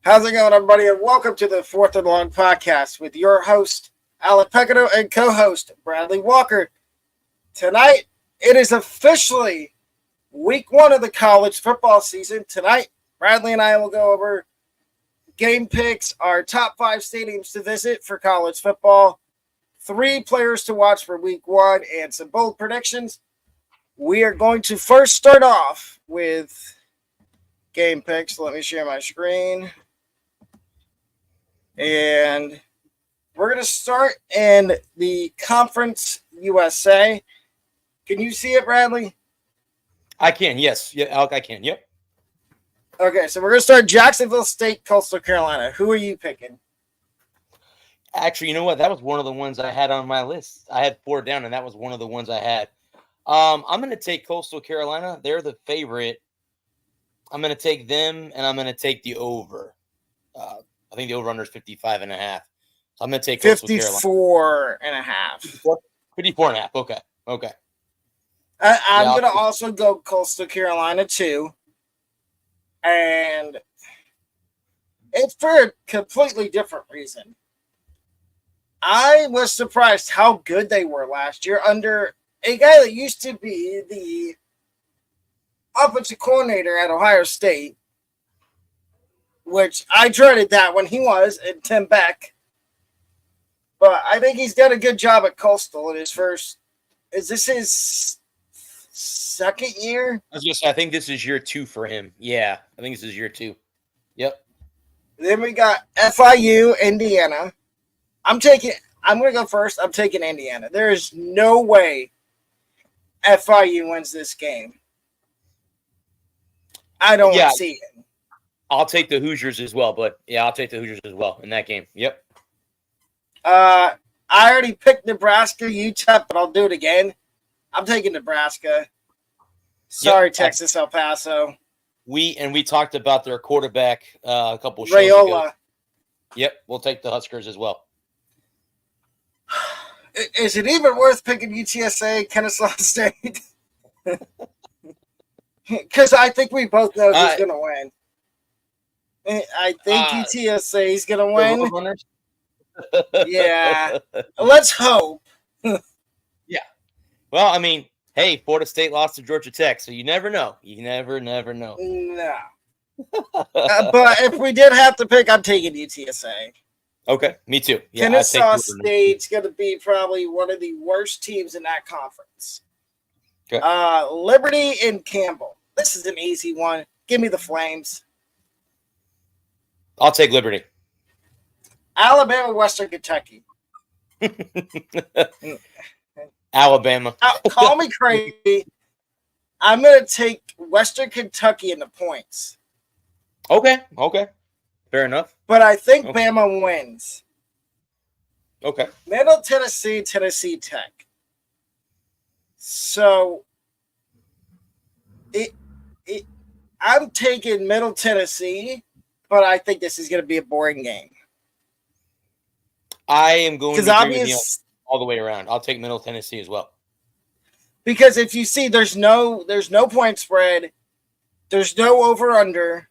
How's it going, everybody? And welcome to the Fourth and Long podcast with your host, Alec Pecado, and co-host, Bradley Walker. Tonight, it is officially week one of the college football season. Tonight, Bradley and I will go over game picks, our top 5 stadiums to visit for college football, 3 players to watch for week one, and some bold predictions. We are going to first start off with game picks. Let me share my screen. And we're going to start in the Conference USA. Can you see it, Bradley? I can, yes. Yeah, Alec, I can, yep. Okay, so we're going to start Jacksonville State, Coastal Carolina. Who are you picking? Actually, you know what? That was one of the ones I had on my list. I had 4 down, and that was one of the ones I had. I'm going to take Coastal Carolina. They're the favorite. I'm going to take them, and I'm going to take the over. I think the over-under is 55.5. So I'm going to take Coastal Carolina. 54.5. 54.5. Okay. I'm going to also go Coastal Carolina, too. And it's for a completely different reason. I was surprised how good they were last year under a guy that used to be the offensive coordinator at Ohio State, which I dreaded that when he was, and Tim Beck. But I think he's done a good job at Coastal in his first. Is this his second year? I think this is year 2 for him. Yeah, I think this is year 2. Yep. Then we got FIU, Indiana. I'm going to go first. I'm taking Indiana. There is no way FIU wins this game. I don't see it. I'll take the Hoosiers as well, but yeah, I'll take the Hoosiers as well in that game. Yep. I already picked Nebraska, UTEP, but I'll do it again. I'm taking Nebraska. Sorry, yep. Texas, El Paso. We talked about their quarterback a couple shows ago. Yep, we'll take the Huskers as well. Is it even worth picking UTSA, Kennesaw State? Because I think we both know who's going to win. I think UTSA is going to win. Yeah. Let's hope. Yeah. Well, I mean, hey, Florida State lost to Georgia Tech, so you never know. You never know. No. But if we did have to pick, I'm taking UTSA. Okay, me too. Yeah, Kennesaw State's going to be probably one of the worst teams in that conference. Okay. Liberty and Campbell. This is an easy one. Give me the Flames. I'll take Liberty. Alabama, Western Kentucky. Alabama. Call me crazy. I'm going to take Western Kentucky in the points. Okay. Fair enough. But I think Bama wins. Okay. Middle Tennessee, Tennessee Tech. So I'm taking Middle Tennessee, but I think this is going to be a boring game. I am going to agree with you all the way around. I'll take Middle Tennessee as well. Because if you see, there's no point spread, there's no over/under,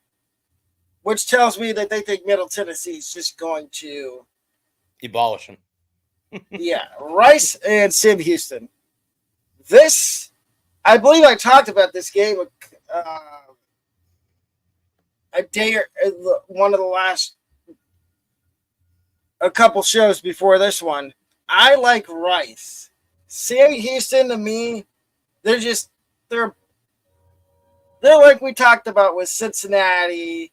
which tells me that they think Middle Tennessee is just going to abolish them. Yeah, Rice and Sam Houston. This, I believe I talked about this game a day or one of the last a couple shows before this one. I like Rice. Sam Houston, to me, they're like we talked about with Cincinnati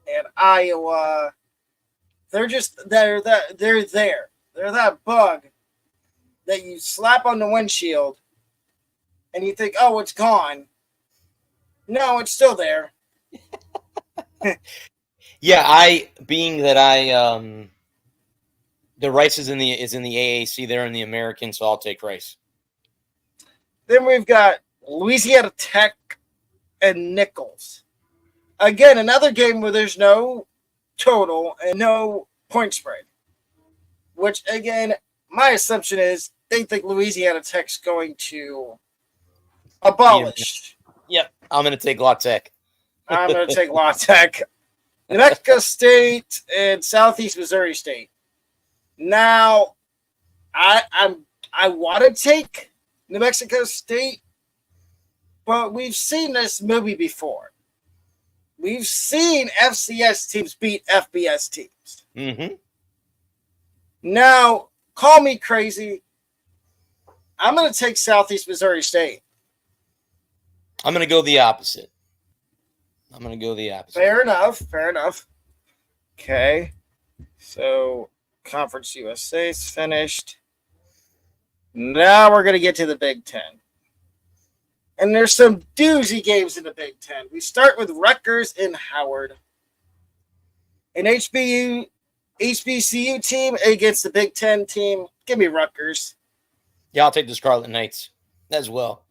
and Iowa. They're there. They're that bug that you slap on the windshield and you think, oh, it's gone. No, it's still there. Yeah, the Rice is in the AAC. They're in the American, so I'll take Rice. Then we've got Louisiana Tech and Nichols. Again, another game where there's no total and no point spread. Which, again, my assumption is they think Louisiana Tech's going to abolish. Yep, I'm going to take La Tech. I'm going to take La Tech. New Mexico State and Southeast Missouri State. Now, I want to take New Mexico State, but we've seen this movie before. We've seen FCS teams beat FBS teams. Mm-hmm. Now, call me crazy. I'm going to take Southeast Missouri State. I'm going to go the opposite. Fair enough. Okay. So, Conference USA is finished. Now we're going to get to the Big Ten. And there's some doozy games in the Big Ten. We start with Rutgers and Howard. An HBCU team against the Big Ten team. Give me Rutgers. Yeah, I'll take the Scarlet Knights as well.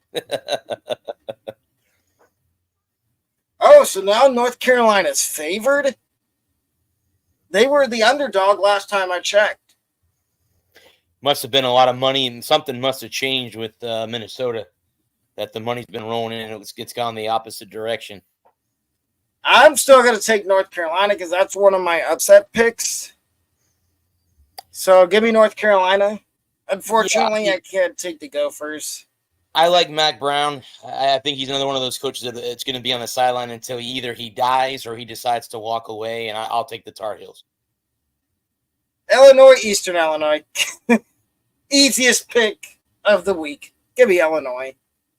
Oh, so now North Carolina's favored? They were the underdog last time I checked. Must have been a lot of money, and something must have changed with Minnesota, that the money's been rolling in and it's gone the opposite direction. I'm still going to take North Carolina because that's one of my upset picks. So give me North Carolina. Unfortunately, I can't take the Gophers. I like Mac Brown. I think he's another one of those coaches that it's going to be on the sideline until either he dies or he decides to walk away, and I'll take the Tar Heels. Illinois, Eastern Illinois. Easiest pick of the week. Give me Illinois.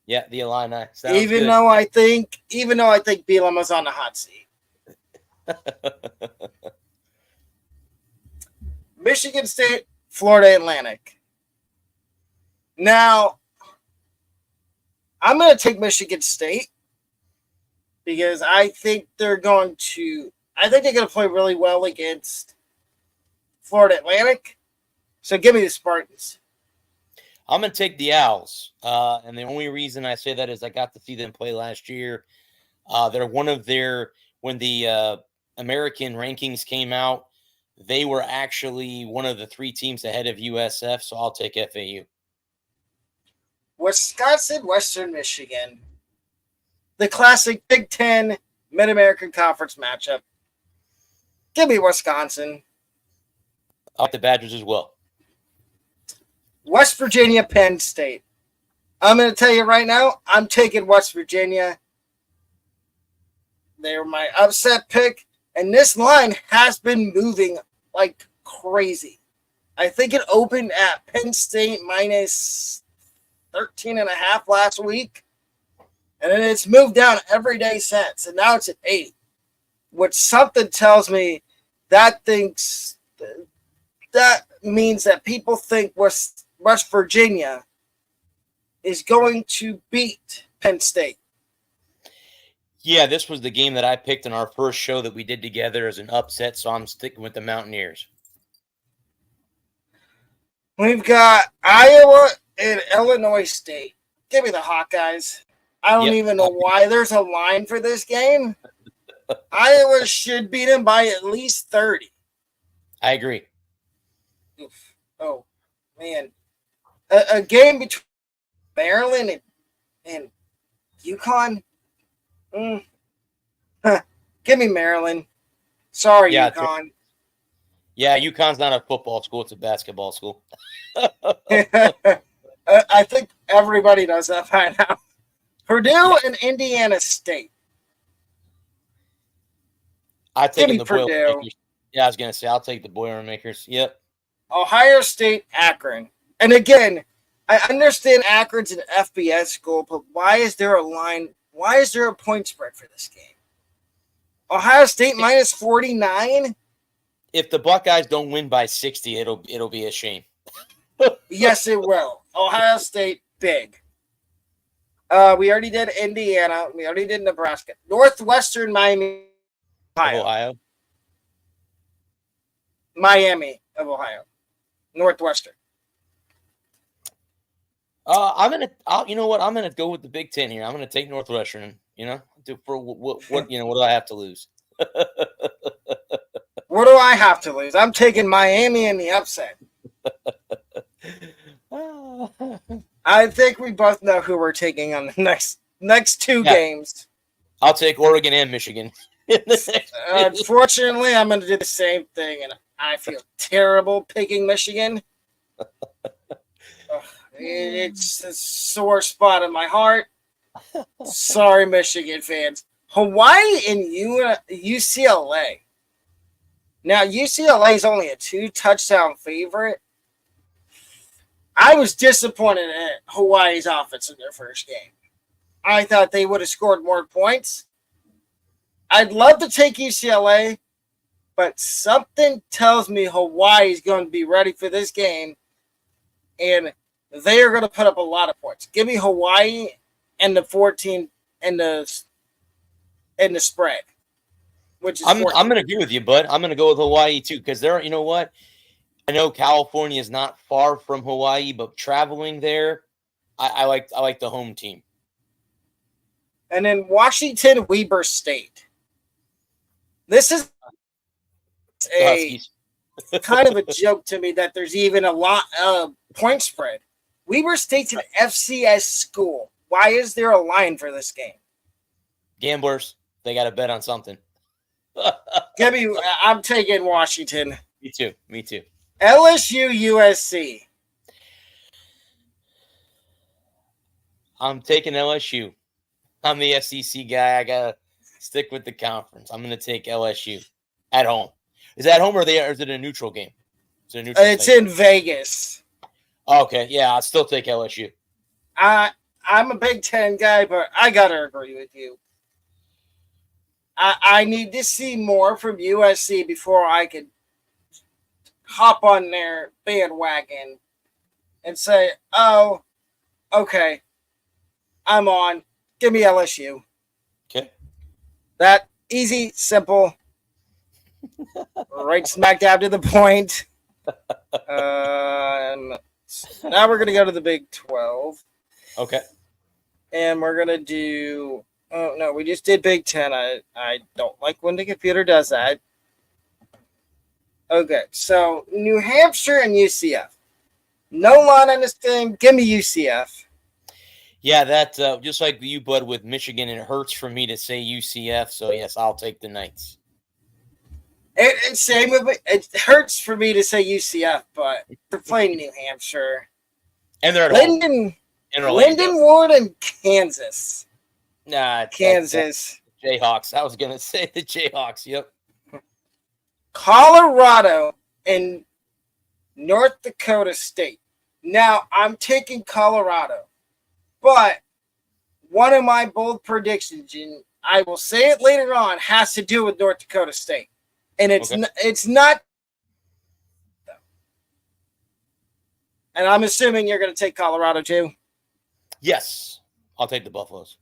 Yeah, the Illini. Even though I think Bielema was on the hot seat. Michigan State, Florida Atlantic. Now, I'm going to take Michigan State because I think they're going to play really well against Florida Atlantic. So give me the Spartans. I'm going to take the Owls. And the only reason I say that is I got to see them play last year. They're one of when the American rankings came out, they were actually one of the 3 teams ahead of USF. So I'll take FAU. Wisconsin, Western Michigan. The classic Big Ten Mid-American Conference matchup. Give me Wisconsin. I like the Badgers as well. West Virginia, Penn State. I'm going to tell you right now, I'm taking West Virginia. They're my upset pick, and this line has been moving like crazy. I think it opened at Penn State minus 13.5 last week, and then it's moved down every day since, and now it's at 8, which something tells me that means that people think West Virginia is going to beat Penn State. Yeah, this was the game that I picked in our first show that we did together as an upset, so I'm sticking with the Mountaineers. We've got Iowa and Illinois State. Give me the Hawkeyes. I don't even know why there's a line for this game. Iowa should beat them by at least 30. I agree. Oof. Oh, man. A game between Maryland and UConn? Give me Maryland. Sorry, UConn. Yeah, UConn's not a football school. It's a basketball school. I think everybody does that by now. Purdue and Indiana State. I take the Purdue. Boilermakers. Yeah, I was going to say, I'll take the Boilermakers. Yep. Ohio State, Akron. And again, I understand Akron's an FBS school, but why is there a line? Why is there a point spread for this game? Ohio State minus 49? If the Buckeyes don't win by 60, it'll be a shame. Yes, it will. Ohio State, big. We already did Indiana. We already did Nebraska. Northwestern, Miami, Ohio. Miami of Ohio. Northwestern. You know what? I'm gonna go with the Big Ten here. I'm gonna take Northwestern. You know, for what what do I have to lose? What do I have to lose? I'm taking Miami in the upset. I think we both know who we're taking on the next two games. I'll take Oregon and Michigan. in the next Unfortunately, I'm going to do the same thing, and I feel terrible picking Michigan. It's a sore spot in my heart. Sorry, Michigan fans. Hawaii and UCLA. Now, UCLA is only a 2-touchdown favorite. I was disappointed at Hawaii's offense in their first game. I thought they would have scored more points. I'd love to take UCLA, but something tells me Hawaii is going to be ready for this game, and they are going to put up a lot of points. Give me Hawaii and the 14 and the spread, which is I'm 14. going to agree with you, bud. I'm going to go with Hawaii too, because you know what? I know California is not far from Hawaii, but traveling there, I like the home team. And then Washington, Weber State. This is a kind of a joke to me that there's even a lot of point spread. Weber State's an FCS school. Why is there a line for this game? Gamblers, they got to bet on something. I'm taking Washington. Me too. LSU, USC. I'm taking LSU. I'm the SEC guy. I got to stick with the conference. I'm going to take LSU at home. Is it at home or is it a neutral game? It's in Vegas. Okay, yeah, I'll still take LSU. I'm a Big Ten guy, but I got to agree with you. I need to see more from USC before I could hop on their bandwagon and say, oh, okay, I'm on. Give me LSU. Okay. That easy, simple, right smack dab to the point. Now we're going to go to the Big 12. Okay. And we're going to do... Oh, no, we just did Big 10. I don't like when the computer does that. Okay, so New Hampshire and UCF. No line on this thing. Give me UCF. Yeah, that just like you, bud, with Michigan, it hurts for me to say UCF. So, yes, I'll take the Knights. It hurts for me to say UCF, but they're playing New Hampshire. And they're at Lindenwood and Kansas. Nah, Kansas. Jayhawks. I was going to say the Jayhawks. Yep. Colorado and North Dakota State. Now, I'm taking Colorado, but one of my bold predictions, and I will say it later on, has to do with North Dakota State. And it's not. And I'm assuming you're going to take Colorado too? Yes. I'll take the Buffaloes.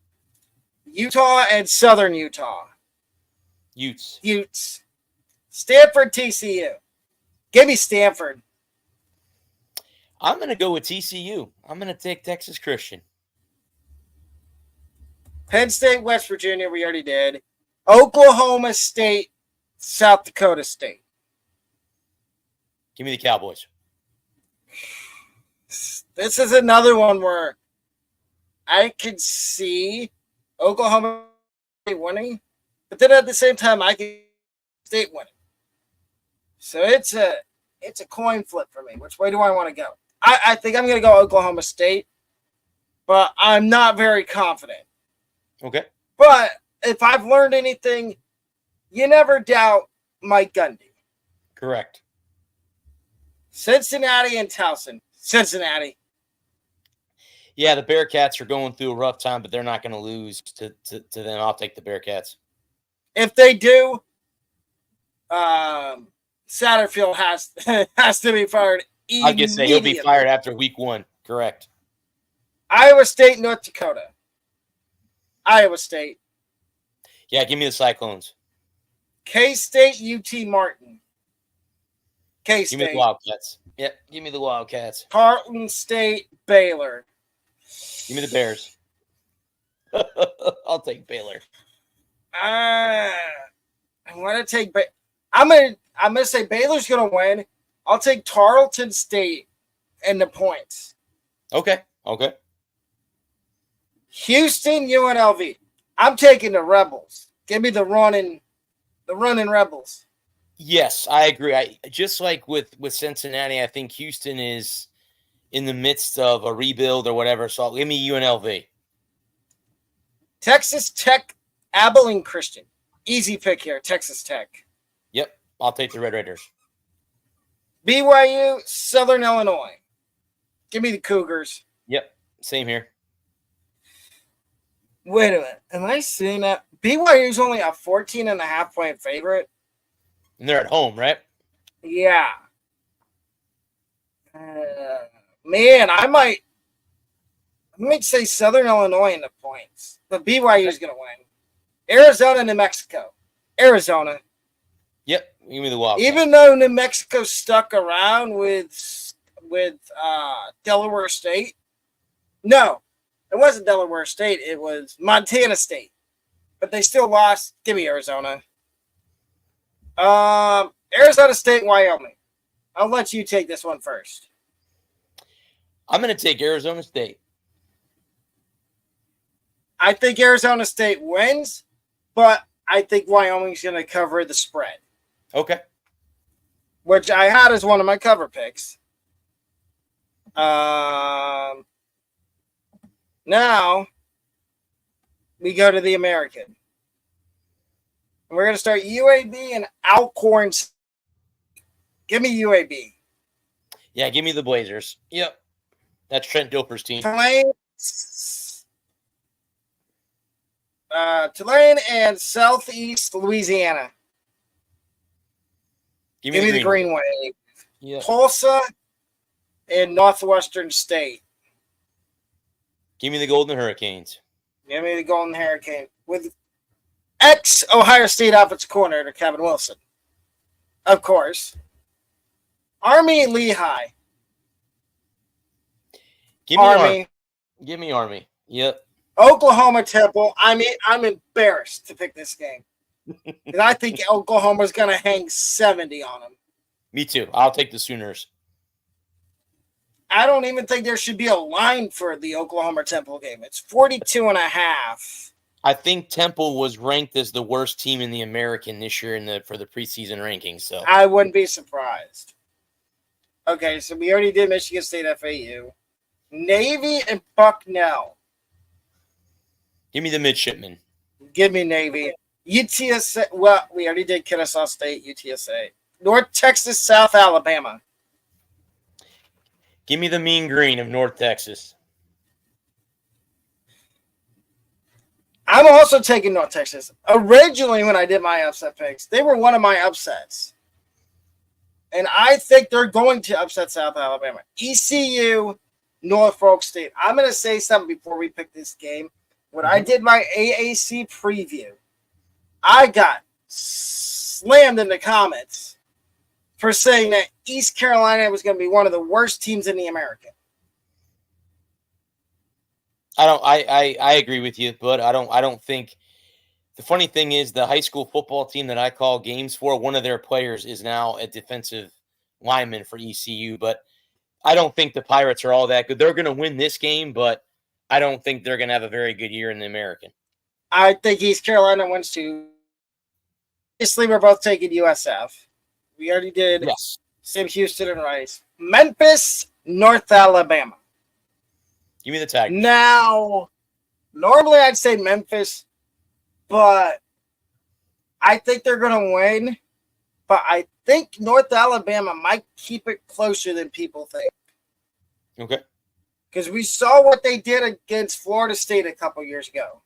Utah and Southern Utah. Utes. Stanford, TCU. Give me Stanford. I'm going to go with TCU. I'm going to take Texas Christian. Penn State, West Virginia, we already did. Oklahoma State, South Dakota State. Give me the Cowboys. This is another one where I could see Oklahoma State winning, but then at the same time, I could State winning. So it's a coin flip for me. Which way do I want to go? I think I'm going to go Oklahoma State, but I'm not very confident. Okay. But if I've learned anything, you never doubt Mike Gundy. Correct. Cincinnati and Towson. Cincinnati. Yeah, the Bearcats are going through a rough time, but they're not going to lose to them. I'll take the Bearcats. If they do, Satterfield has to be fired. I guess he'll be fired after week 1. Correct. Iowa State, North Dakota. Iowa State. Yeah, give me the Cyclones. K-State, UT Martin. K-State. Give me the Wildcats. Yeah, give me the Wildcats. Tarleton State, Baylor. Give me the Bears. I'll take Baylor. I want to take I'm gonna say Baylor's gonna win. I'll take Tarleton State and the points. Okay. Houston, UNLV. I'm taking the Rebels. Give me the running the running Rebels. Yes, I agree. I just like with Cincinnati, I think Houston is in the midst of a rebuild or whatever. So give me UNLV. Texas Tech, Abilene Christian. Easy pick here, Texas Tech. Yep, I'll take the Red Raiders. BYU, Southern Illinois. Give me the Cougars. Yep, same here. Wait a minute. Am I seeing that? BYU's only a 14.5-point favorite. And they're at home, right? Yeah. Man, I might say Southern Illinois in the points. But BYU's going to win. Arizona, New Mexico. Arizona. Yep, give me the Wild. Even though New Mexico stuck around with Delaware State. No, it wasn't Delaware State. It was Montana State. But they still lost. Give me Arizona. Arizona State, Wyoming. I'll let you take this one first. I'm going to take Arizona State. I think Arizona State wins, but I think Wyoming's going to cover the spread. Okay. Which I had as one of my cover picks. Now we go to the American. And we're going to start UAB and Alcorn. Give me UAB. Yeah, give me the Blazers. Yep. That's Trent Dilfer's team. Tulane and Southeast Louisiana. Give me the Green Wave. Yep. Tulsa and Northwestern State. Give me the Golden Hurricanes. Give me the Golden Hurricane. With ex-Ohio State offensive coordinator Kevin Wilson. Of course. Army Lehigh. Give me Army. Give me Army. Yep. Oklahoma Temple. I mean, I'm embarrassed to pick this game. And I think Oklahoma's going to hang 70 on them. Me too. I'll take the Sooners. I don't even think there should be a line for the Oklahoma Temple game. It's 42.5. I think Temple was ranked as the worst team in the American this year for the preseason rankings. So I wouldn't be surprised. Okay, so we already did Michigan State FAU. Navy and Bucknell. Give me the midshipmen. Give me Navy. UTSA. Well, we already did Kennesaw State, UTSA. North Texas, South Alabama. Give me the Mean Green of North Texas. I'm also taking North Texas. Originally, when I did my upset picks, they were one of my upsets. And I think they're going to upset South Alabama. ECU, Norfolk State. I'm going to say something before we pick this game. When I did my AAC preview, I got slammed in the comments for saying that East Carolina was going to be one of the worst teams in the American. I agree with you, but I don't think the funny thing is the high school football team that I call games for, one of their players is now a defensive lineman for ECU, but I don't think the Pirates are all that good. They're going to win this game, but I don't think they're going to have a very good year in the American. I think East Carolina wins too. Obviously, we're both taking USF. We already did. Yes. Sam Houston and Rice. Memphis, North Alabama. Give me the tag. Now, normally I'd say Memphis, but I think they're going to win. But I think North Alabama might keep it closer than people think. Okay. Because we saw what they did against Florida State a couple years ago.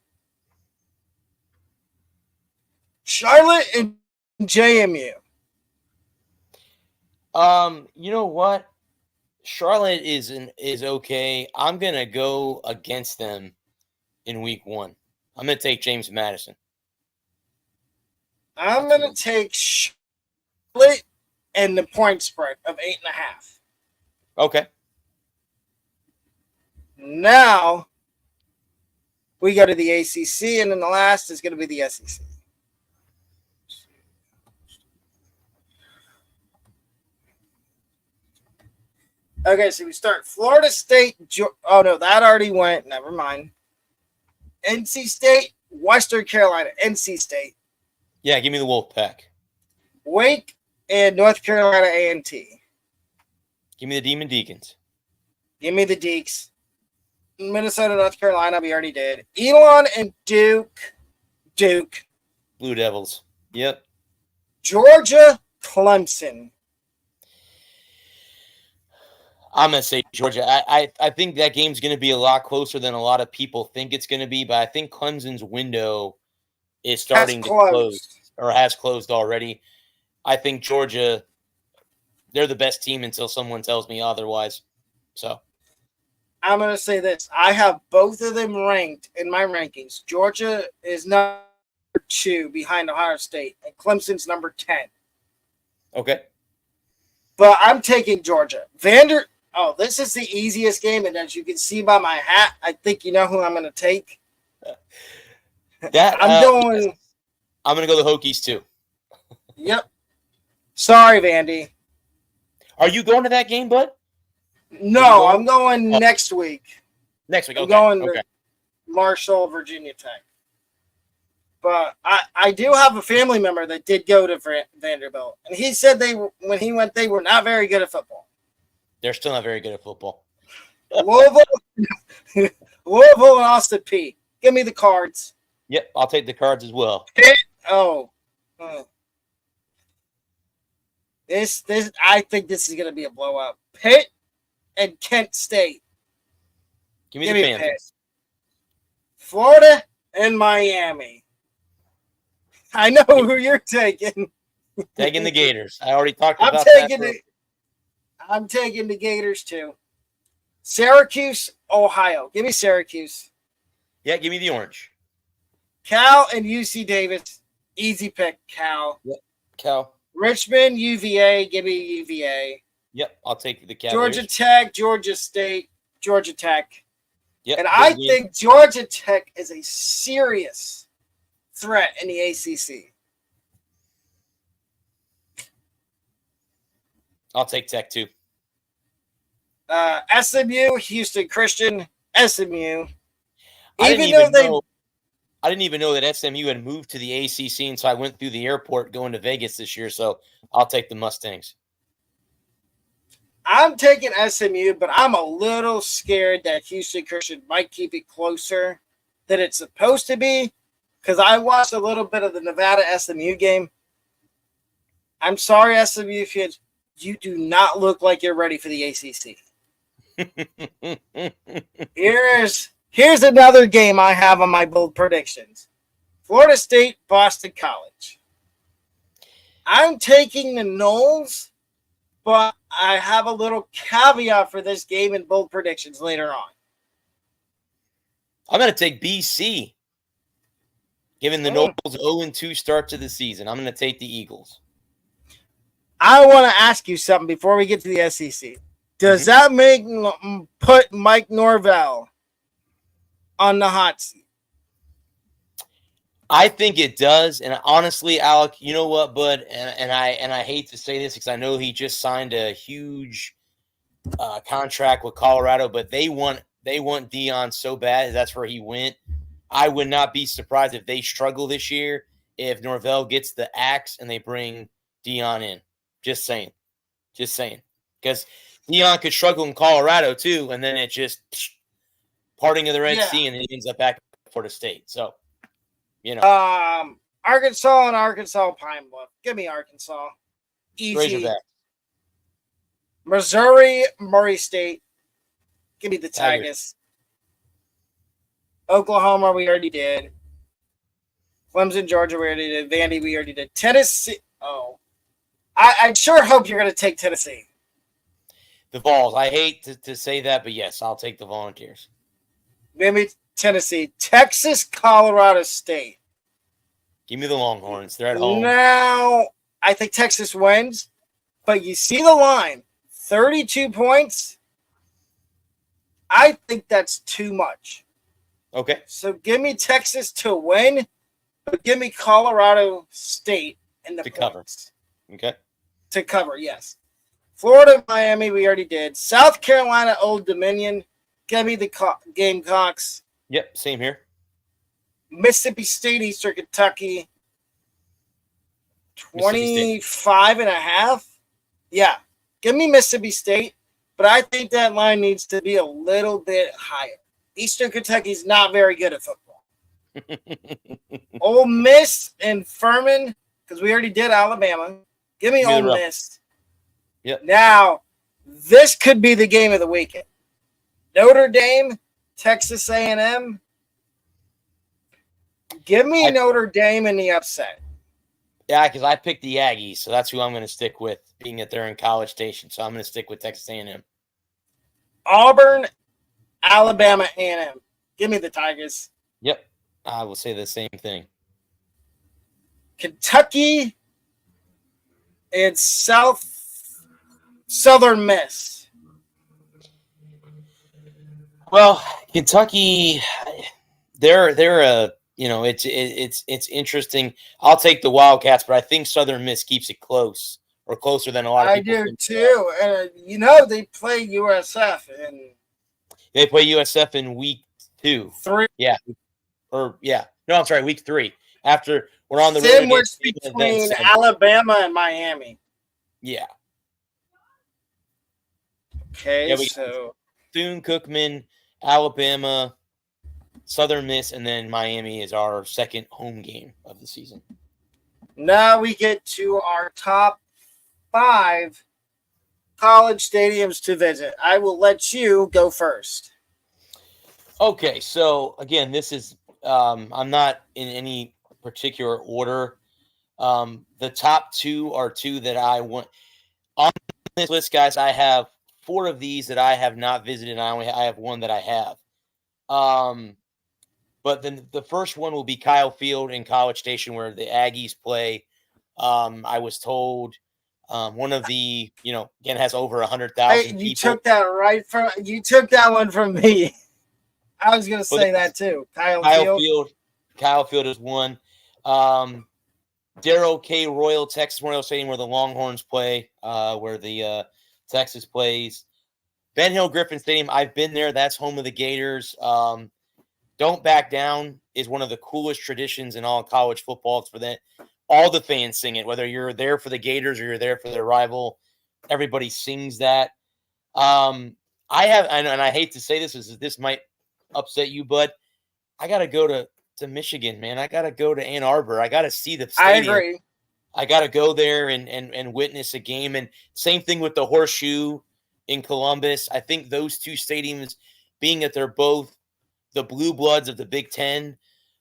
Charlotte and JMU. You know what? Charlotte is okay. I'm gonna go against them in week 1. I'm gonna take James Madison. I'm gonna take Charlotte and the point spread of 8.5. Okay. Now we go to the ACC, and then the last is going to be the SEC. Okay, so we start Florida State. Oh, no, that already went. Never mind. NC State, Western Carolina. NC State. Yeah, give me the Wolfpack. Wake and North Carolina A&T. Give me the Demon Deacons. Give me the Deeks. Minnesota, North Carolina, we already did. Elon and Duke. Blue Devils. Yep. Georgia, Clemson. I'm going to say Georgia. I think that game's going to be a lot closer than a lot of people think it's going to be, but I think Clemson's window is starting to close or has closed already. I think Georgia, they're the best team until someone tells me otherwise. So I'm going to say this. I have both of them ranked in my rankings. Georgia is number 2 behind Ohio State, and Clemson's number 10. Okay. But I'm taking Georgia. Oh, this is the easiest game, and as you can see by my hat, I think you know who I'm going to take. I'm going to go the Hokies too. Yep. Sorry, Vandy. Are you going to that game, bud? No, I'm going next week. Next week, okay. I'm going to Marshall, Virginia Tech. But I do have a family member that did go to Vanderbilt, and he said when he went, they were not very good at football. They're still not very good at football. Louisville and Austin Peay. Give me the Cards. Yep, I'll take the Cards as well. This I think this is going to be a blowout. Pitt and Kent State. Give me the Panthers. Florida and Miami. I know who you're taking. Taking the Gators. I already talked about that. I'm taking the Gators too. Syracuse, Ohio. Give me Syracuse. Yeah, give me the Orange. Cal and UC Davis. Easy pick, Cal. Yep, Cal. Richmond, UVA. Give me UVA. Yep, I'll take the Cavaliers. Georgia Tech, Georgia State, Georgia Tech. Yep, and I think Georgia Tech is a serious threat in the ACC. I'll take Tech too. SMU, Houston Christian, SMU. I didn't even know that SMU had moved to the ACC, and so I went through the airport going to Vegas this year, so I'll take the Mustangs. I'm taking SMU, but I'm a little scared that Houston Christian might keep it closer than it's supposed to be, because I watched a little bit of the Nevada SMU game. I'm sorry, SMU fans, you do not look like you're ready for the ACC. Here's another game I have on my bold predictions. Florida State, Boston College. I'm taking the Noles, but I have a little caveat for this game in bold predictions later on. I'm going to take BC. Given the Noles 0-2 start to the season, I'm going to take the Eagles. I want to ask you something before we get to the SEC. Does that put Mike Norvell on the hot seat? I think it does, and honestly, Alec, you know what, bud, and I hate to say this because I know he just signed a huge contract with Colorado, but they want Deion so bad. That's where he went. I would not be surprised if they struggle this year if Norvell gets the axe and they bring Deion in. Just saying, because Deion could struggle in Colorado too, and then it just parting of the Red Sea, and it ends up back at Florida State. So. You know, Arkansas and Arkansas Pine Bluff. Give me Arkansas. Easy. Razorback. Missouri, Murray State. Give me the Tigers. Oklahoma, we already did. Clemson, Georgia, we already did. Vandy, we already did. Tennessee. Oh, I sure hope you're going to take Tennessee. The Vols. I hate to say that, but yes, I'll take the Volunteers. Maybe Tennessee. Texas, Colorado State. Give me the Longhorns. They're at home. Now, I think Texas wins, but you see the line. 32 points. I think that's too much. Okay. So give me Texas to win, but give me Colorado State in the points. Okay. To cover, yes. Florida, Miami, we already did. South Carolina, Old Dominion. Give me the Gamecocks. Yep, same here. Mississippi State, Eastern Kentucky. Mississippi State. 25.5. Yeah. Give me Mississippi State, but I think that line needs to be a little bit higher. Eastern Kentucky's not very good at football. Ole Miss and Furman, because we already did Alabama. Give me Ole Miss. Yep. Now, this could be the game of the weekend. Notre Dame, Texas A&M. Give me Notre Dame in the upset. Yeah, because I picked the Aggies, so that's who I'm going to stick with, being that they're in College Station. So I'm going to stick with Texas A&M. Auburn, Alabama A&M. Give me the Tigers. Yep, I will say the same thing. Kentucky and Southern Miss. Well, Kentucky, they're a it's interesting. I'll take the Wildcats, but I think Southern Miss keeps it close or closer than a lot of people. I do too, and they play USF and they play USF in week 2. 3. Yeah, no, I'm sorry, week 3. After we're on the road sandwich between Alabama and Miami. Yeah. Okay, so Bethune-Cookman, Alabama, Southern Miss, and then Miami is our second home game of the season. Now we get to our top 5 college stadiums to visit. I will let you go first. Okay, so again, this is I'm not in any particular order. The top 2 are 2 that I want on this list, guys. I have 4 of these that I have not visited. I have 1 that I have. But then the first one will be Kyle Field in College Station, where the Aggies play. I was told one of the, again, has over 100,000 people. You took that one from me. I was going to say that too. Kyle Field. Kyle Field is one. Darrell K. Royal, Texas Memorial Stadium, where the Longhorns play, where the Texas plays. Ben Hill Griffin Stadium, I've been there. That's home of the Gators. Don't Back Down is one of the coolest traditions in all college football. It's for that. All the fans sing it, whether you're there for the Gators or you're there for their rival. Everybody sings that. I hate to say this might upset you, but I got to go to Michigan, man. I got to go to Ann Arbor. I got to see the stadium. I agree. I got to go there and witness a game. And same thing with the Horseshoe in Columbus. I think those 2 stadiums, being that they're both the blue bloods of the Big Ten.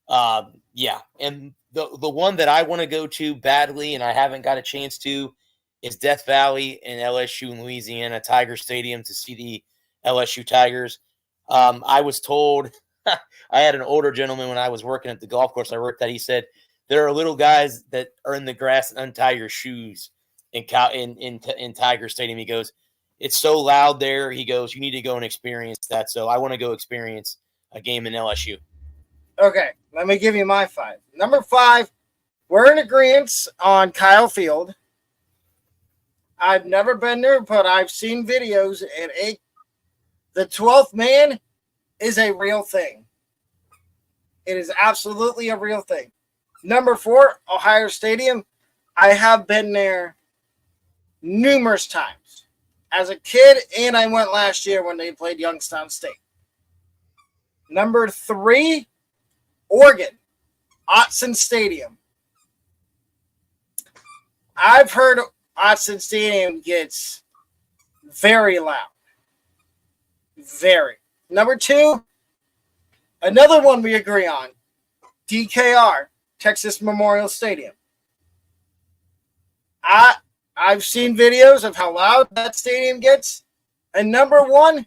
And the one that I want to go to badly and I haven't got a chance to is Death Valley and LSU in Louisiana, Tiger Stadium, to see the LSU Tigers. I was told, I had an older gentleman when I was working at the golf course I worked at. He said, there are little guys that are in the grass and untie your shoes in Tiger Stadium. He goes, it's so loud there. He goes, you need to go and experience that. So I want to go experience a game in LSU. Okay, let me give you my 5. Number 5, we're in agreement on Kyle Field. I've never been there, but I've seen videos, and the 12th man is a real thing. It is absolutely a real thing. Number 4, Ohio Stadium. I have been there numerous times as a kid, and I went last year when they played Youngstown State. Number 3, Oregon, Autzen Stadium. I've heard Autzen Stadium gets very loud. Very. Number 2, another one we agree on, DKR, Texas Memorial Stadium. I've seen videos of how loud that stadium gets. And number 1,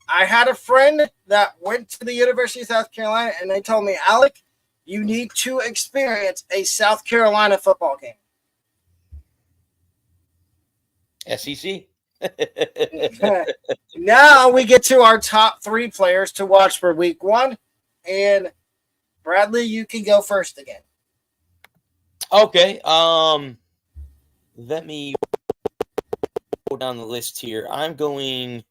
I had a friend that went to the University of South Carolina, and they told me, Alec, you need to experience a South Carolina football game. SEC. Now we get to our top 3 players to watch for week 1. And Bradley, you can go first again. Okay. Let me go down the list here. I'm going.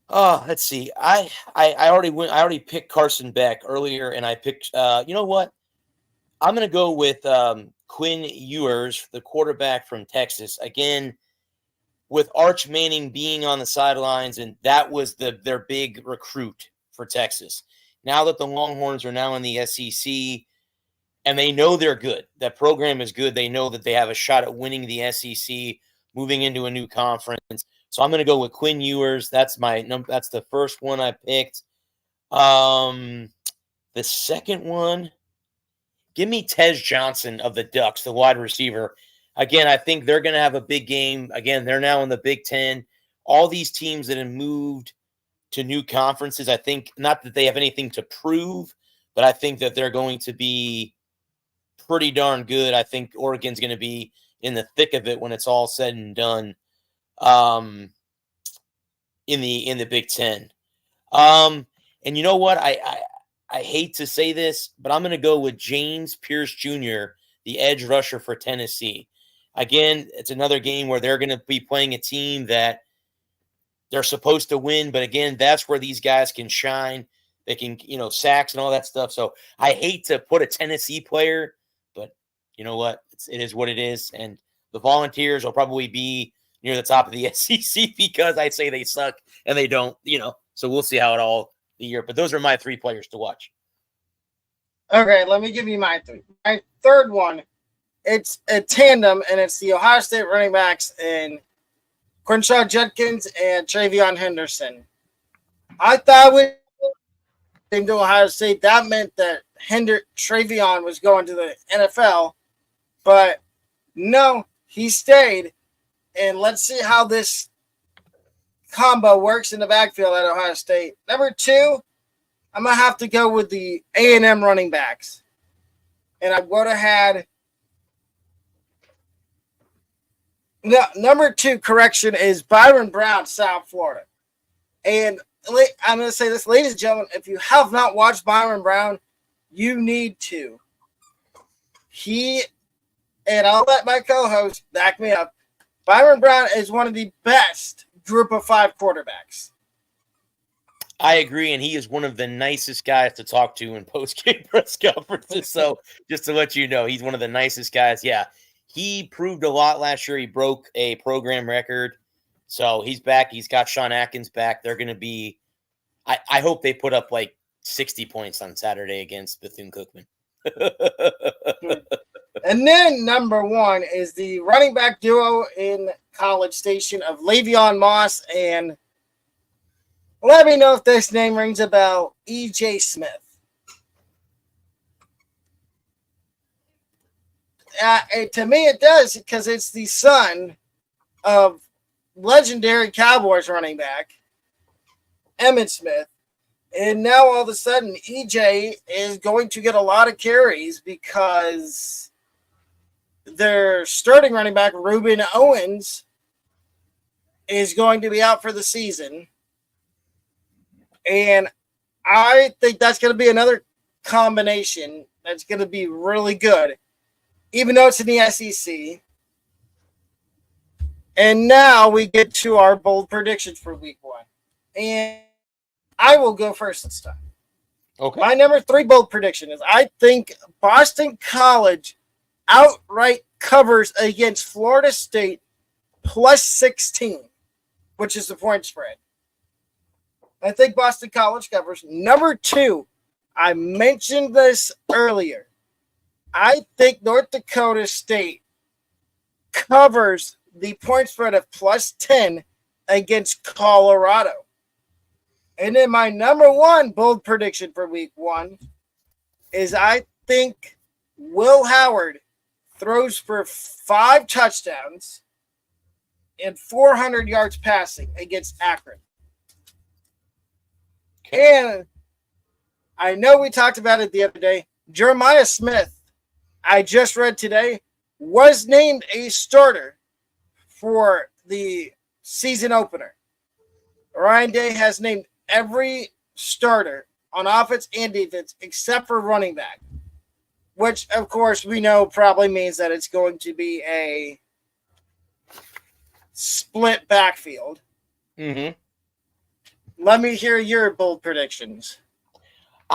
Let's see. I already picked Carson Beck earlier, and I picked. You know what? I'm going to go with Quinn Ewers, the quarterback from Texas. Again, with Arch Manning being on the sidelines, and that was their big recruit for Texas. Now that the Longhorns are now in the SEC, and they know they're good, that program is good, they know that they have a shot at winning the SEC, moving into a new conference. So I'm going to go with Quinn Ewers. That's that's the first one I picked. The second one, give me Tez Johnson of the Ducks, the wide receiver. Again, I think they're going to have a big game. Again, they're now in the Big Ten. All these teams that have moved to new conferences, I think, not that they have anything to prove, but I think that they're going to be pretty darn good. I think Oregon's going to be in the thick of it when it's all said and done in the Big Ten. And you know what? I hate to say this, but I'm going to go with James Pierce Jr., the edge rusher for Tennessee. Again, it's another game where they're going to be playing a team that they're supposed to win. But again, that's where these guys can shine. They can, sacks and all that stuff. So I hate to put a Tennessee player, but you know what? It is what it is. And the Volunteers will probably be near the top of the SEC because I say they suck and they don't, So we'll see how it all the year. But those are my three players to watch. Okay, let me give you my three. My third one, it's a tandem, and it's the Ohio State running backs in Quinshaw Judkins and Travion Henderson. I thought with him to Ohio State, that meant that Travion was going to the NFL, but no, he stayed. And let's see how this combo works in the backfield at Ohio State. Number two, I'm going to have to go with the A&M running backs. And I would have had number two, correction, is Byron Brown, South Florida. And I'm going to say this, ladies and gentlemen, if you have not watched Byron Brown, you need to. And I'll let my co-host back me up, Byron Brown is one of the best group of five quarterbacks. I agree, and he is one of the nicest guys to talk to in post-game press conferences. So just to let you know, he's one of the nicest guys. Yeah, he proved a lot last year. He broke a program record. So he's back. He's got Sean Atkins back. They're going to be – I hope they put up like 60 points on Saturday against Bethune-Cookman. And then number one is the running back duo in College Station of Le'Veon Moss and let me know if this name rings a bell, E.J. Smith. To me, it does because it's the son of legendary Cowboys running back, Emmitt Smith. And now all of a sudden, EJ is going to get a lot of carries because their starting running back, Reuben Owens, is going to be out for the season. And I think that's going to be another combination that's going to be really good, even though it's in the SEC. And now we get to our bold predictions for week one. And I will go first this time. Okay. My number three bold prediction is I think Boston College outright covers against Florida State plus 16, which is the point spread. I think Boston College covers. Number two, I mentioned this earlier. I think North Dakota State covers the point spread of plus 10 against Colorado. And then my number one bold prediction for week one is I think Will Howard throws for 5 touchdowns and 400 yards passing against Akron. And I know we talked about it the other day. Jeremiah Smith, I just read today, was named a starter for the season opener. Ryan Day has named every starter on offense and defense except for running back, which, of course, we know probably means that it's going to be a split backfield. Mm-hmm. Let me hear your bold predictions.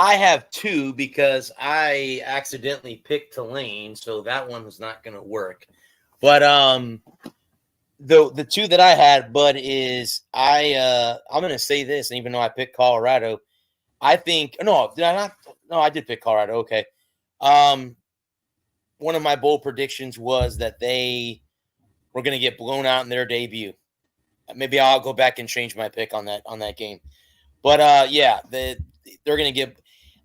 I have two because I accidentally picked Tulane, so that one was not going to work. But the two that I had, Bud, is I'm going to say this, and even though I picked Colorado, I think no, did I not? No, I did pick Colorado. Okay. One of my bold predictions was that they were going to get blown out in their debut. Maybe I'll go back and change my pick on that game. But yeah, they're going to get.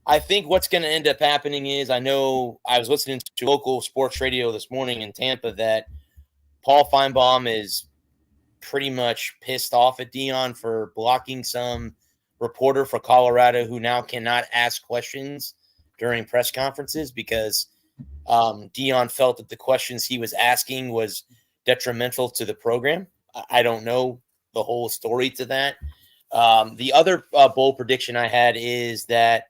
I think what's going to end up happening is I know I was listening to local sports radio this morning in Tampa that Paul Feinbaum is pretty much pissed off at Dion for blocking some reporter for Colorado who now cannot ask questions during press conferences because Dion felt that the questions he was asking was detrimental to the program. I don't know the whole story to that. The other bold prediction I had is that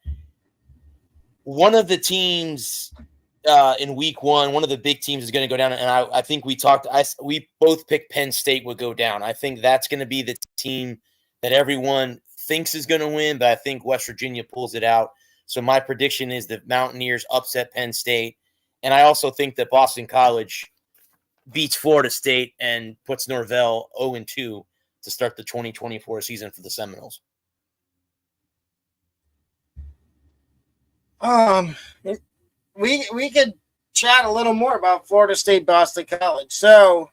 one of the teams in week one of the big teams is going to go down. And I think we both picked Penn State would go down. I think that's going to be the team that everyone thinks is going to win, but I think West Virginia pulls it out. So my prediction is that Mountaineers upset Penn State. And I also think that Boston College beats Florida State and puts Norvell 0-2 to start the 2024 season for the Seminoles. We could chat a little more about Florida State Boston College. So,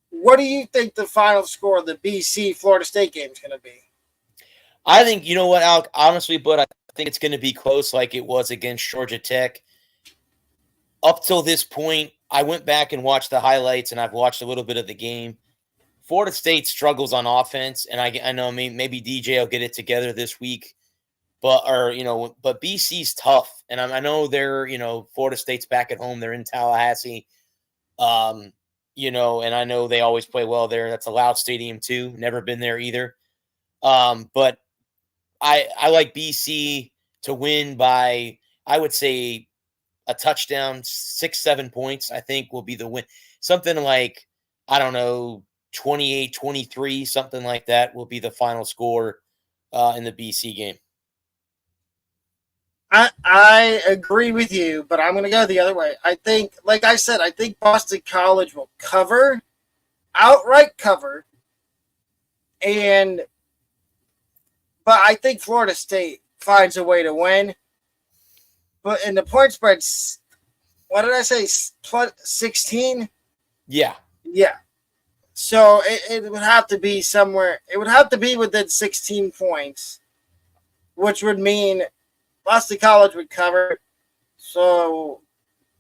what do you think the final score of the BC Florida State game is going to be? I think, you know what, Alec, honestly, but I think it's going to be close like it was against Georgia Tech. Up till this point, I went back and watched the highlights, and I've watched a little bit of the game. Florida State struggles on offense, and I know maybe DJ will get it together this week. But BC's tough, and I know they're, Florida State's back at home. They're in Tallahassee, and I know they always play well there. That's a loud stadium too. Never been there either. But I like BC to win by, I would say, a touchdown, 6-7 points. I think will be the win. Something like, I don't know, 28-23, something like that will be the final score in the BC game. I agree with you, but I'm going to go the other way. I think, like I said, I think Boston College will outright cover, but I think Florida State finds a way to win. But in the point spreads, what did I say? 16? Yeah. Yeah. So it would have to be somewhere. It would have to be within 16 points, which would mean Boston College would cover. So,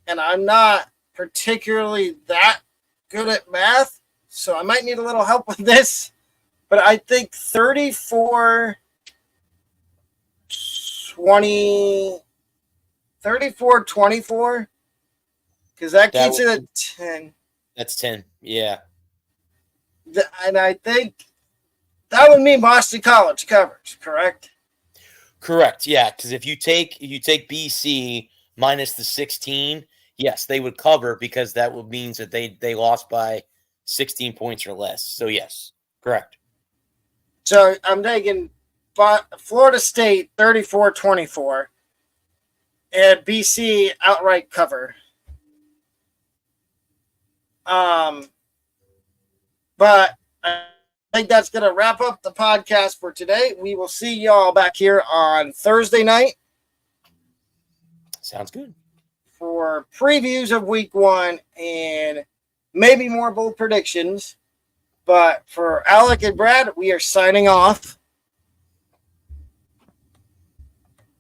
and I'm not particularly that good at math, so I might need a little help with this. But I think 34-24, because that keeps it at 10. That's 10, yeah. And I think that would mean Boston College covers, correct? Correct, yeah, because if you take BC minus the 16, yes, they would cover because that would means that they lost by 16 points or less. So yes, correct. So I'm taking Florida State 34-24 and BC outright cover. But I think that's going to wrap up the podcast for today. We will see y'all back here on Thursday night. Sounds good. For previews of week one and maybe more bold predictions. But for Alec and Brad, we are signing off.